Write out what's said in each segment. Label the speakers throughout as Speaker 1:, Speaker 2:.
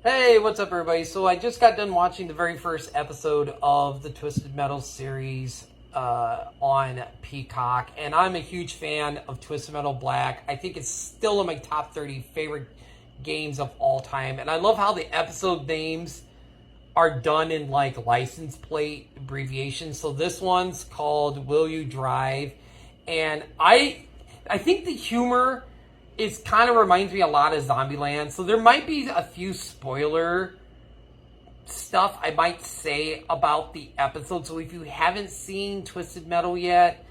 Speaker 1: Hey, what's up, everybody? So I just got done watching the very first episode of the Twisted Metal series on Peacock, and I'm a huge fan of Twisted Metal Black. I think it's still in my top 30 favorite games of all time, and I love how the episode names are done in like license plate abbreviations. So this one's called Will You Drive, and I think the humor is kind of reminds me a lot of Zombieland. So there might be a few spoiler stuff I might say about the episode. So if you haven't seen Twisted Metal yet,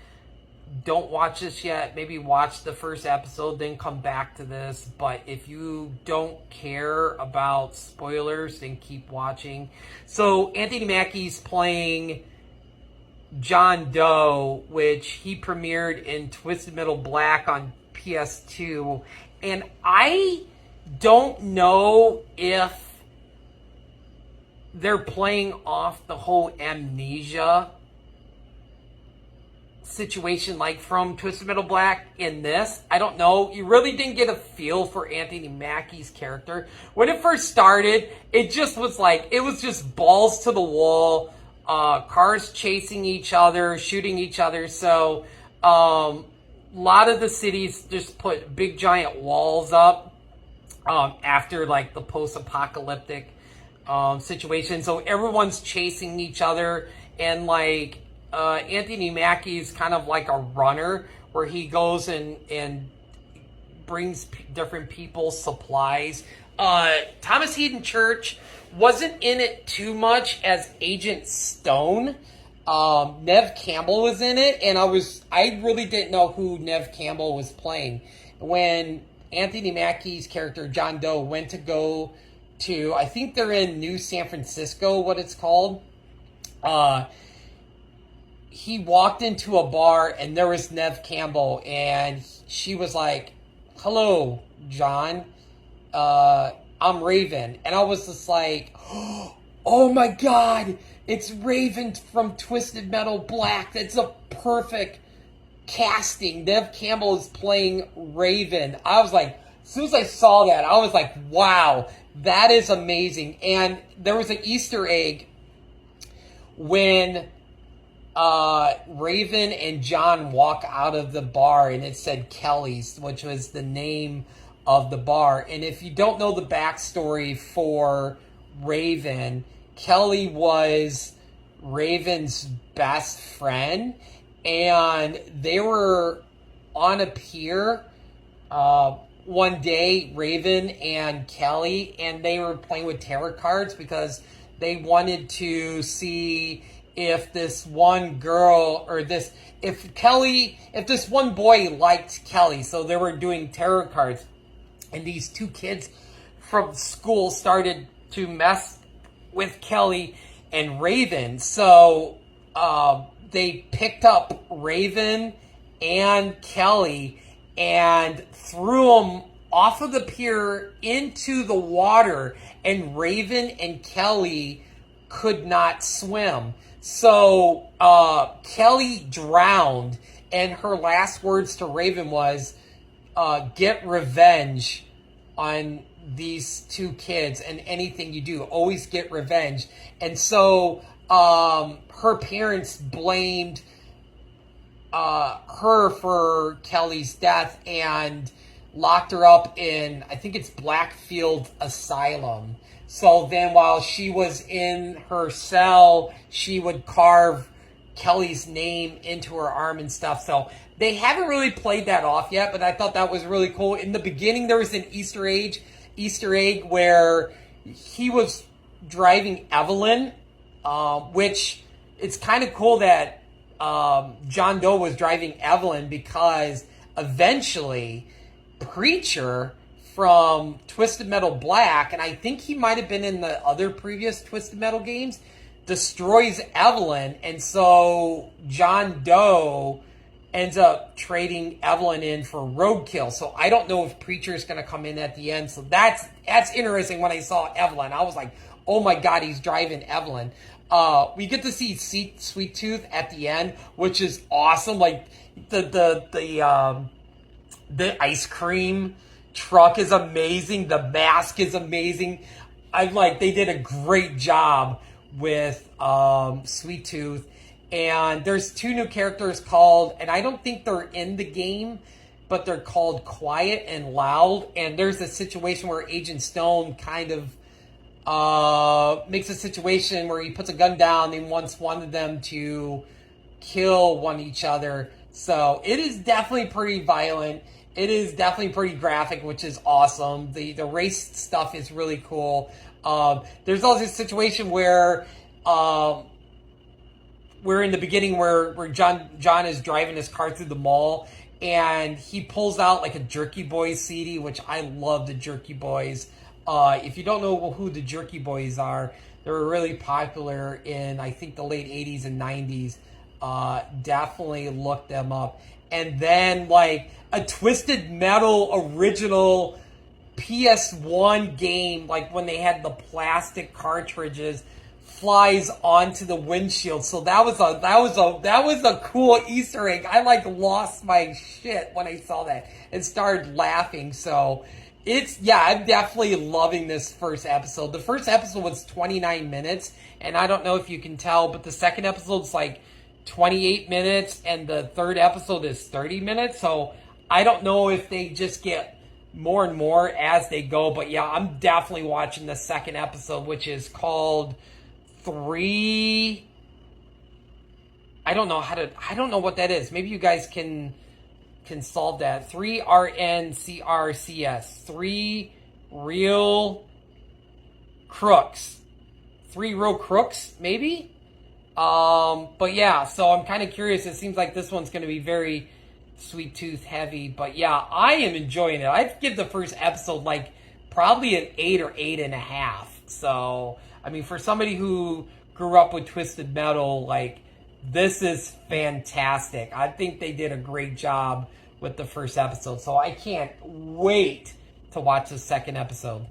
Speaker 1: don't watch this yet. Maybe watch the first episode, then come back to this. But if you don't care about spoilers, then keep watching. So Anthony Mackie's playing John Doe, which he premiered in Twisted Metal Black on PS2, and I don't know if they're playing off the whole amnesia situation like from Twisted Metal Black in this. I don't know. You really didn't get a feel for Anthony Mackie's character. When it first started, it just was like, it was just balls to the wall, cars chasing each other, shooting each other. So, a lot of the cities just put big giant walls up after like the post-apocalyptic situation. So everyone's chasing each other, and like Anthony Mackie is kind of like a runner where he goes and brings different people supplies. Thomas Hayden Church wasn't in it too much as Agent Stone. Nev Campbell was in it, and I really didn't know who Nev Campbell was playing. When Anthony Mackie's character, John Doe, went to go to, I think they're in New San Francisco, what it's called, he walked into a bar, and there was Nev Campbell, and she was like, "Hello, John, I'm Raven." And I was just like, oh my god, it's Raven from Twisted Metal Black. That's a perfect casting. Nev Campbell is playing Raven. I was like, as soon as I saw that, I was like, wow, that is amazing. And there was an Easter egg when Raven and John walk out of the bar, and it said Kelly's, which was the name of the bar. And if you don't know the backstory for Raven, Kelly was Raven's best friend, and they were on a pier one day, Raven and Kelly, and they were playing with tarot cards because they wanted to see if this one girl, or if this one boy liked Kelly. So they were doing tarot cards, and these two kids from school started to mess with Kelly and Raven. So they picked up Raven and Kelly and threw them off of the pier into the water, and Raven and Kelly could not swim. So Kelly drowned, and her last words to Raven was, "Get revenge on these two kids, and anything you do, always get revenge." And so her parents blamed her for Kelly's death and locked her up in, I think it's Blackfield Asylum. So then while she was in her cell, she would carve Kelly's name into her arm and stuff. So they haven't really played that off yet, but I thought that was really cool. In the beginning, there was an Easter egg where he was driving Evelyn, which it's kind of cool that John Doe was driving Evelyn, because eventually Preacher from Twisted Metal Black, and I think he might have been in the other previous Twisted Metal games, destroys Evelyn, and so John Doe ends up trading Evelyn in for Roadkill. So I don't know if Preacher is going to come in at the end. So that's interesting. When I saw Evelyn, I was like, oh my god, he's driving Evelyn. We get to see Sweet Tooth at the end, which is awesome. Like the ice cream truck is amazing. The mask is amazing. they did a great job with Sweet Tooth. And there's 2 new characters called, and I don't think they're in the game, but they're called Quiet and Loud. And there's a situation where Agent Stone kind of makes a situation where he puts a gun down and wants one of them to kill one each other. So it is definitely pretty violent. It is definitely pretty graphic, which is awesome. The race stuff is really cool. There's also a situation where we're in the beginning where John is driving his car through the mall, and he pulls out like a Jerky Boys CD, which I love the Jerky Boys. If you don't know who the Jerky Boys are, they were really popular in, I think, the late 80s and 90s. Definitely look them up. And then like a Twisted Metal original PS1 game, like when they had the plastic cartridges, flies onto the windshield. So that was a cool Easter egg. I like lost my shit when I saw that and started laughing. So I'm definitely loving this first episode. The first episode was 29 minutes, and I don't know if you can tell, but the second episode's like 28 minutes, and the third episode is 30 minutes. So I don't know if they just get more and more as they go, but yeah, I'm definitely watching the second episode, which is called 3. I don't know what that is. Maybe you guys can solve that. 3RNCRCS. 3 real crooks. 3 real crooks, maybe? But yeah, so I'm kind of curious. It seems like this one's going to be very Sweet Tooth heavy, but yeah, I am enjoying it. I'd give the first episode like probably an 8 or 8.5. So I mean, for somebody who grew up with Twisted Metal, like, this is fantastic. I think they did a great job with the first episode. So I can't wait to watch the second episode.